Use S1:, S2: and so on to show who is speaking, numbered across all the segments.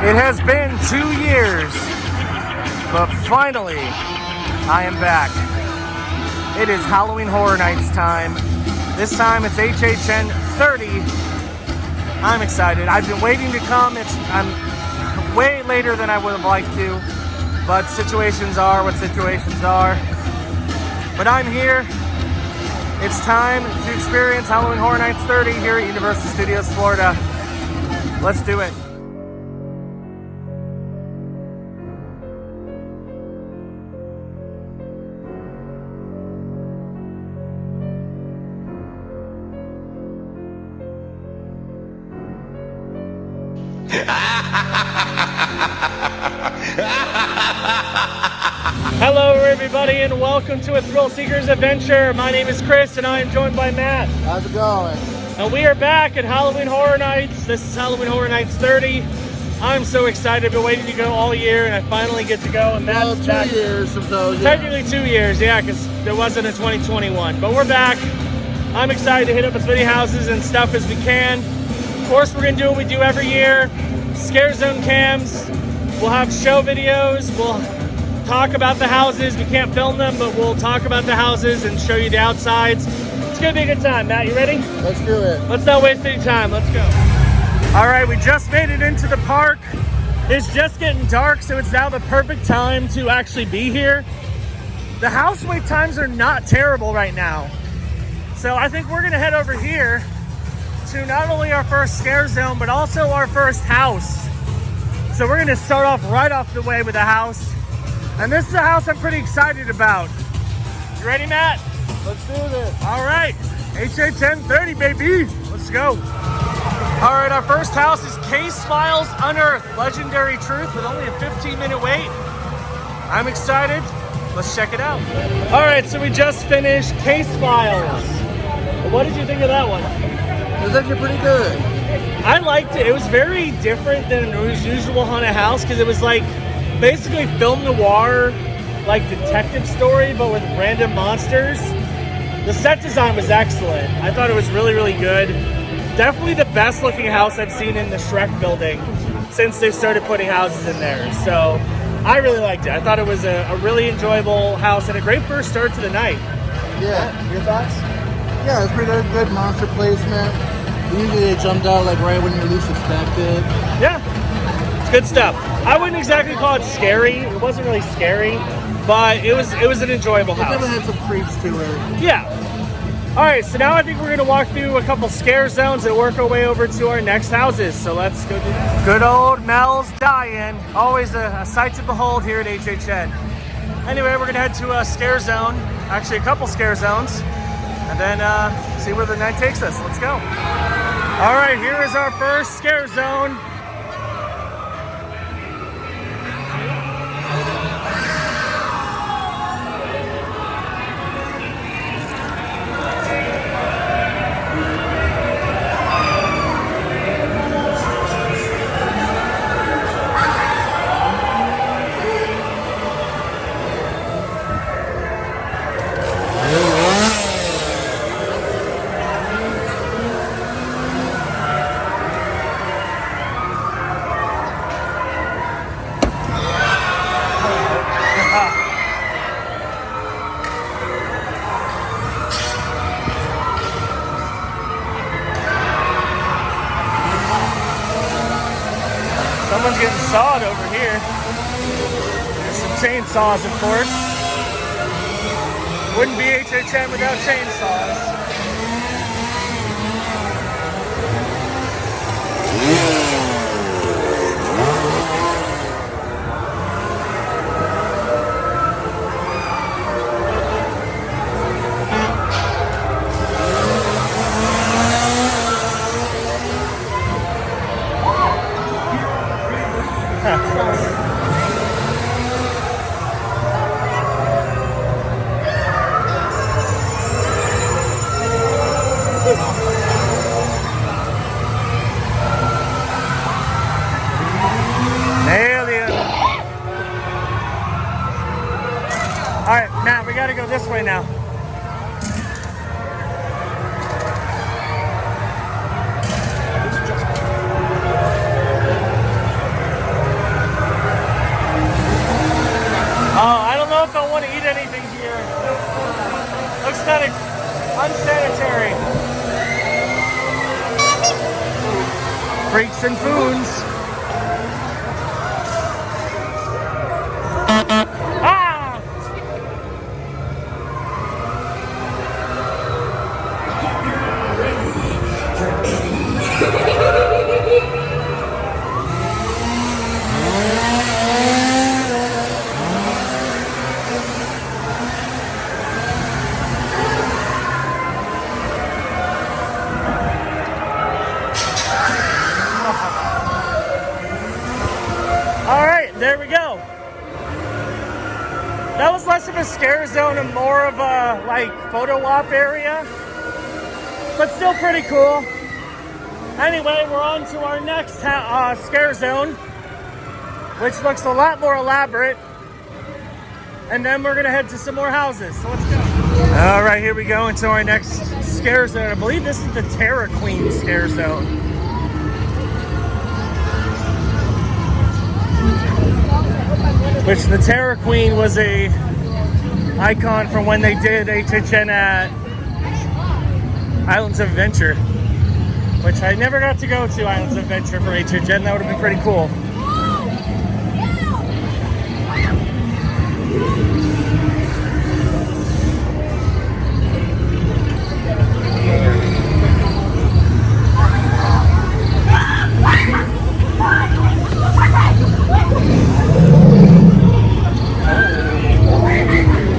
S1: It has been 2 years, but finally, I am back. It is Halloween Horror Nights time. This time it's HHN 30. I'm excited. I've been waiting to come. I'm way later than I would have liked to, but situations are what situations are. But I'm here. It's time to experience Halloween Horror Nights 30 here at Universal Studios Florida. Let's do it. Hello everybody and welcome to a Thrill Seekers adventure. My name is Chris and I am joined by Matt.
S2: How's it going?
S1: And we are back at Halloween Horror Nights. This is Halloween Horror Nights 30. I'm so excited. I've been waiting to go all year and I finally get to go. And that's
S2: well, 2 years of those.
S1: Technically 2 years, yeah, because there wasn't a 2021. But we're back. I'm excited to hit up as many houses and stuff as we can. Of course, we're going to do what we do every year. Scare Zone cams. We'll have show videos. We'll talk about the houses. We can't film them, but we'll talk about the houses and show you the outsides. It's gonna be a good time. Matt, you ready?
S2: Let's do it.
S1: Let's not waste any time. Let's go. All right, we just made it into the park. It's just getting dark, so it's now the perfect time to actually be here. The house wait times are not terrible right now. So I think we're gonna head over here to not only our first Scare Zone, but also our first house. So we're gonna start off right off the way with a house. And this is a house I'm pretty excited about. You ready, Matt?
S2: Let's do this.
S1: All right, HHN 30, baby. Let's go. All right, our first house is Case Files Unearthed, Legendary Truth with only a 15-minute wait. I'm excited. Let's check it out. All right, so we just finished Case Files. What did you think of that one?
S2: It was actually pretty good.
S1: I liked it. It was very different than a usual haunted house because it was like basically film noir, like detective story, but with random monsters. The set design was excellent. I thought it was really, really good. Definitely the best looking house I've seen in the Shrek building since they started putting houses in there. So I really liked it. I thought it was a really enjoyable house and a great first start to the night.
S2: Yeah.
S1: Your thoughts?
S2: Yeah, it's pretty good monster placement. Usually they jumped out like right when you least expected.
S1: Yeah. Good stuff. I wouldn't exactly call it scary. It wasn't really scary, but it was an enjoyable house.
S2: It definitely had some creeps to it.
S1: Yeah. All right, so now I think we're going to walk through a couple Scare Zones and work our way over to our next houses. So let's go do that. Good old Mels Dying. Always a sight to behold here at HHN. Anyway, we're going to head to a Scare Zone, actually a couple Scare Zones, and then see where the night takes us. Let's go. All right, here is our first Scare Zone. Someone's getting sawed over here. There's some chainsaws, of course. Wouldn't be HHN without chainsaws. All right, Matt, we gotta go this way now. want to eat anything here. Looks kind of unsanitary. Freaks and foons. Ah! All right, there we go. That was less of a scare zone and more of a like photo op area, but still pretty cool. Anyway, we're on to our next scare zone, which looks a lot more elaborate. And then we're gonna head to some more houses, so let's go. All right, here we go into our next scare zone. I believe this is the Terror Queen scare zone. Which the Terror Queen was a icon from when they did HHN at Islands of Adventure, which I never got to go to Islands of Adventure for HHN. That would have been pretty cool.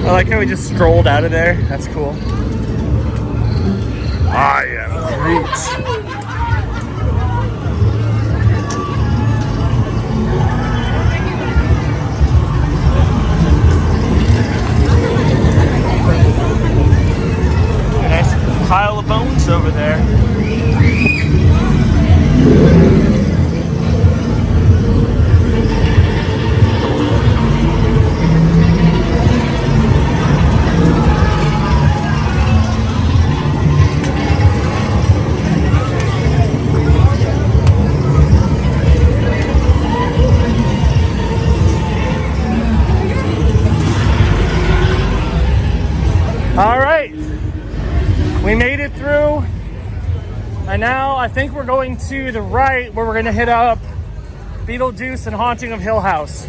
S1: I like how we just strolled out of there. That's cool. I am Groot. A nice pile of bones over there. All right, we made it through, and now I think we're going to the right where we're going to hit up Beetlejuice and Haunting of Hill House.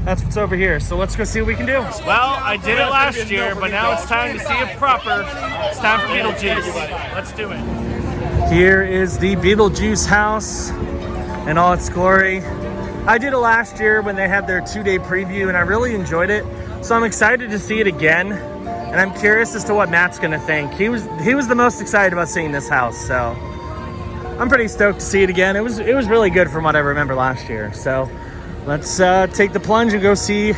S1: That's what's over here, so let's go see what we can do. Well, I did it last year, but now it's time to see it proper. It's time for Beetlejuice. Let's do it. Here is the Beetlejuice House in all its glory. I did it last year when they had their 2-day preview, and I really enjoyed it, so I'm excited to see it again. And I'm curious as to what Matt's gonna think. He was the most excited about seeing this house, so I'm pretty stoked to see it again. It was really good from what I remember last year. So let's take the plunge and go see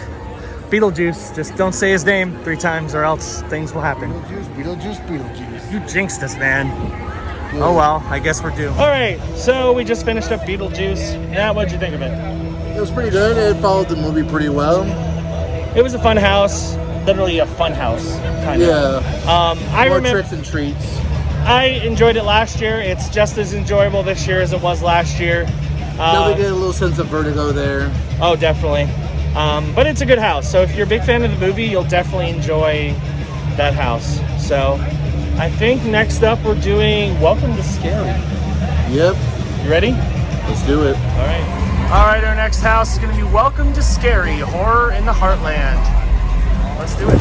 S1: Beetlejuice. Just don't say his name 3 times or else things will happen.
S2: Beetlejuice, Beetlejuice.
S1: You jinxed us, man. Yeah. Oh well, I guess we're due. All right, so we just finished up Beetlejuice. Yeah, what'd you think of it?
S2: It was pretty good. It followed the movie pretty well.
S1: It was a fun house. Literally a fun house, kind of.
S2: Yeah.
S1: I
S2: More
S1: remember
S2: tricks and treats.
S1: I enjoyed it last year. It's just as enjoyable this year as it was last year.
S2: Definitely get a little sense of vertigo there.
S1: Oh, definitely. But it's a good house. So if you're a big fan of the movie, you'll definitely enjoy that house. So I think next up we're doing Welcome to Scary.
S2: Yep.
S1: You ready?
S2: Let's do it.
S1: All right. All right, our next house is going to be Welcome to Scary, Horror in the Heartland. Let's do it.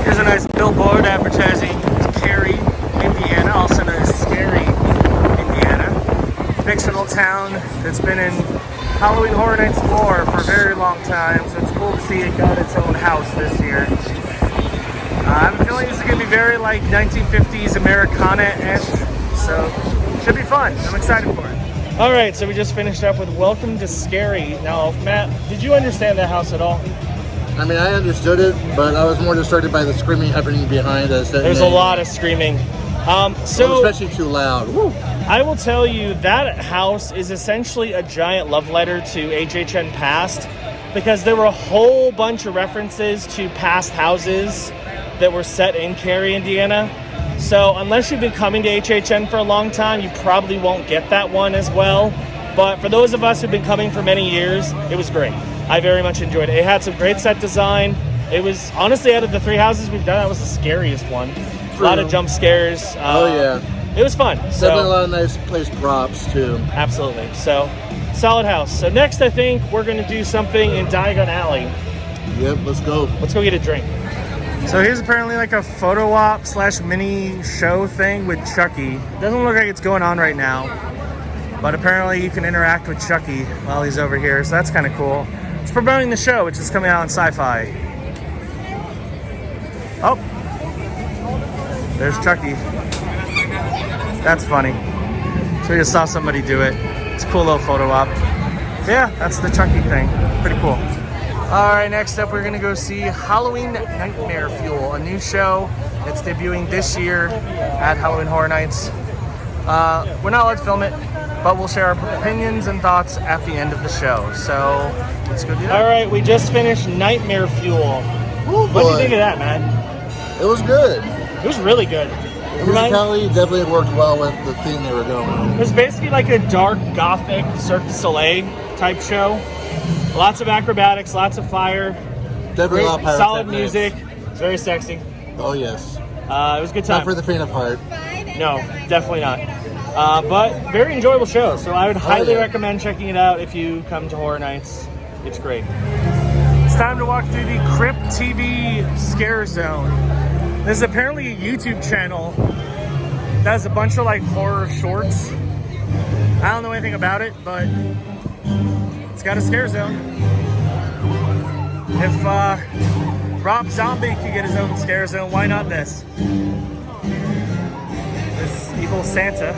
S1: Here's a nice billboard advertising Cary, Indiana, also known as Scary, Indiana. Fictional town that's been in Halloween Horror Nights lore for a very long time, so it's cool to see it got its own house this year. I have a feeling this is going to be very like 1950s Americana-ish, so should be fun. I'm excited for it. All right, so we just finished up with Welcome to Scary. Now, Matt, did you understand that house at all?
S2: I mean, I understood it, but I was more distracted by the screaming happening behind us.
S1: There's a lot of screaming.
S2: Especially too loud. Woo.
S1: I will tell you, that house is essentially a giant love letter to HHN Past, because there were a whole bunch of references to past houses that were set in Cary, Indiana. So unless you've been coming to HHN for a long time, you probably won't get that one as well. But for those of us who've been coming for many years, it was great. I very much enjoyed it. It had some great set design. It was honestly, out of the 3 houses we've done, that was the scariest one. A lot of jump scares.
S2: Oh yeah,
S1: it was fun.
S2: Definitely a lot of nice place props too.
S1: Absolutely. So, solid house. So next, I think we're going to do something in Diagon Alley.
S2: Yep, let's go.
S1: Let's go get a drink. So here's apparently like a photo op / mini show thing with Chucky. Doesn't look like it's going on right now, but apparently you can interact with Chucky while he's over here, so that's kind of cool. It's promoting the show, which is coming out on Sci-Fi. Oh, there's Chucky. That's funny. So we just saw somebody do it. It's a cool little photo op. Yeah, that's the Chucky thing. Pretty cool. All right, next up, we're gonna go see Halloween Nightmare Fuel, a new show. It's debuting this year at Halloween Horror Nights. We're not allowed to film it, but we'll share our opinions and thoughts at the end of the show. So let's go do that. All right, we just finished Nightmare Fuel.
S2: Ooh,
S1: what do you think of that, man?
S2: It was good.
S1: It was really good.
S2: The musicality definitely worked well with the theme they were going with.
S1: It was basically like a dark, gothic Cirque du Soleil type show. Lots of acrobatics, lots of fire.
S2: Definitely a lot of
S1: solid music. It's very sexy.
S2: Oh yes.
S1: It was a good time.
S2: Not for the faint of heart.
S1: No, definitely not. But very enjoyable show. So I would highly recommend checking it out if you come to Horror Nights. It's great. It's time to walk through the Crypt TV Scare Zone. This is apparently a YouTube channel that has a bunch of like horror shorts. I don't know anything about it, but it's got a scare zone. If Rob Zombie could get his own scare zone, why not this? This evil Santa.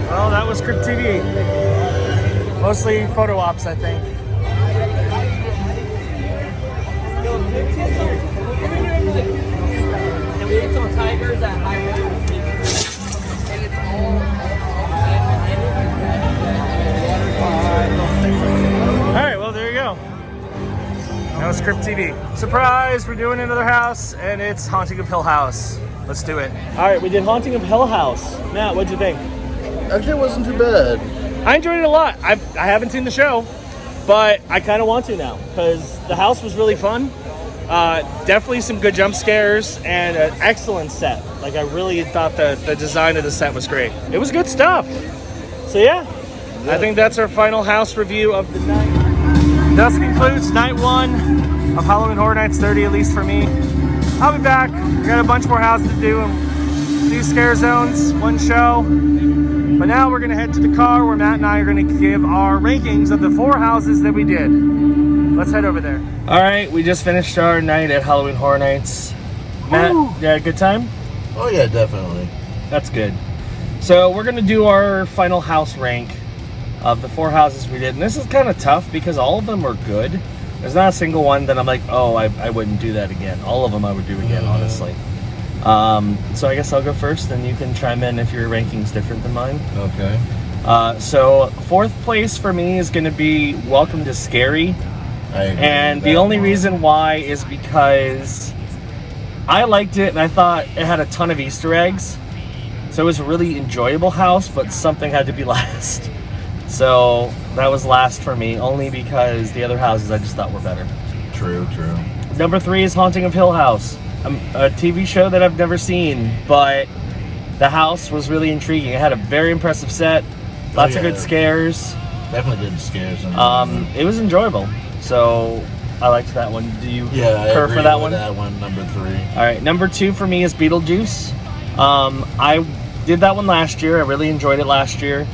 S1: Well, that was Crypt TV. Mostly photo ops, I think.
S3: And we ate some tigers at high
S1: Alright, well, there you go. That was Crypt TV. Surprise! We're doing another house, and it's Haunting of Hill House. Let's do it. Alright, we did Haunting of Hill House. Matt, what'd you think?
S2: Actually, it wasn't too bad.
S1: I enjoyed it a lot. I haven't seen the show, but I kind of want to now because the house was really fun. Definitely some good jump scares and an excellent set. Like, I really thought the design of the set was great. It was good stuff. So yeah, I think that's our final house review of the night. Thus concludes night 1 of Halloween Horror Nights 30, at least for me. I'll be back. We got a bunch more houses to do and 2 scare zones, 1 show. But now we're going to head to the car where Matt and I are going to give our rankings of the 4 houses that we did. Let's head over there. All right, we just finished our night at Halloween Horror Nights. Matt, you had a good time?
S2: Oh yeah, definitely.
S1: That's good. So we're going to do our final house rank of the 4 houses we did. And this is kind of tough because all of them were good. There's not a single one that I'm like, oh, I wouldn't do that again. All of them I would do again, honestly. So I guess I'll go first, and you can chime in if your ranking's different than mine.
S2: Okay.
S1: So 4th place for me is going to be Welcome to Scary. And the only reason why is because I liked it and I thought it had a ton of Easter eggs. So it was a really enjoyable house, but something had to be last. So that was last for me, only because the other houses I just thought were better.
S2: True.
S1: Number 3 is Haunting of Hill House. A TV show that I've never seen, but the house was really intriguing. It had a very impressive set, lots of good scares.
S2: Definitely good scares.
S1: It was enjoyable, so I liked that one. Do you concur for that one?
S2: That one, number 3.
S1: All right, number 2 for me is Beetlejuice. I did that one last year. I really enjoyed it last year.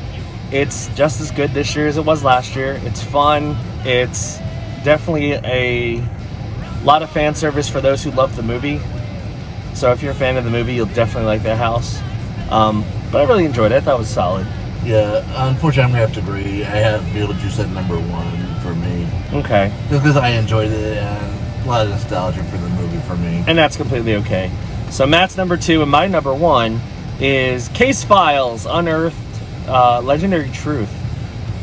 S1: It's just as good this year as it was last year. It's fun. It's definitely a lot of fan service for those who love the movie. So if you're a fan of the movie, you'll definitely like that house. But I really enjoyed it. I thought it was solid.
S2: Yeah, unfortunately, I'm gonna have to agree. I have Beetlejuice at number 1 for me.
S1: Okay.
S2: Just because I enjoyed it and a lot of nostalgia for the movie for me.
S1: And that's completely okay. So Matt's number 2 and my number 1 is Case Files Unearthed Legendary Truth.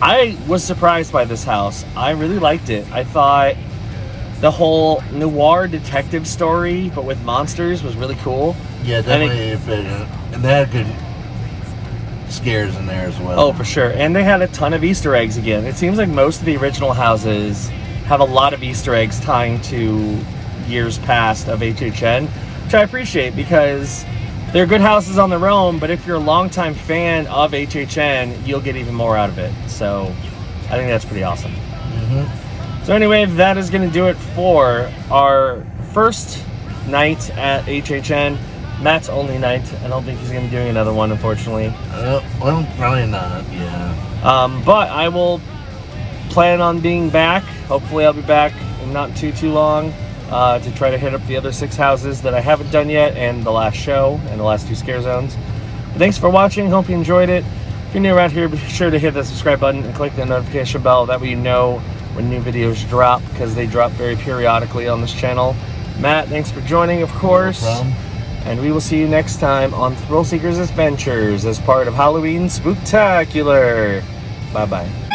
S1: I was surprised by this house. I really liked it. I thought the whole noir detective story, but with monsters, was really cool.
S2: Yeah, definitely fit in. And they had good scares in there as well.
S1: Oh, for sure. And they had a ton of Easter eggs again. It seems like most of the original houses have a lot of Easter eggs tying to years past of HHN, which I appreciate because they're good houses on their own, but if you're a longtime fan of HHN, you'll get even more out of it. So I think that's pretty awesome.
S2: Mm-hmm.
S1: So anyway, that is going to do it for our first night at HHN. Matt's only night. I don't think he's going to be doing another one, unfortunately.
S2: Well, probably not, yeah.
S1: But I will plan on being back. Hopefully I'll be back in not too long to try to hit up the other 6 houses that I haven't done yet and the last show and the last 2 scare zones. But thanks for watching. Hope you enjoyed it. If you're new around here, be sure to hit the subscribe button and click the notification bell. That way you know when new videos drop, because they drop very periodically on this channel. Matt, thanks for joining, of course.
S2: No problem.
S1: And we will see you next time on Thrill Seekers Adventures as part of Halloween Spooktacular. Bye-bye.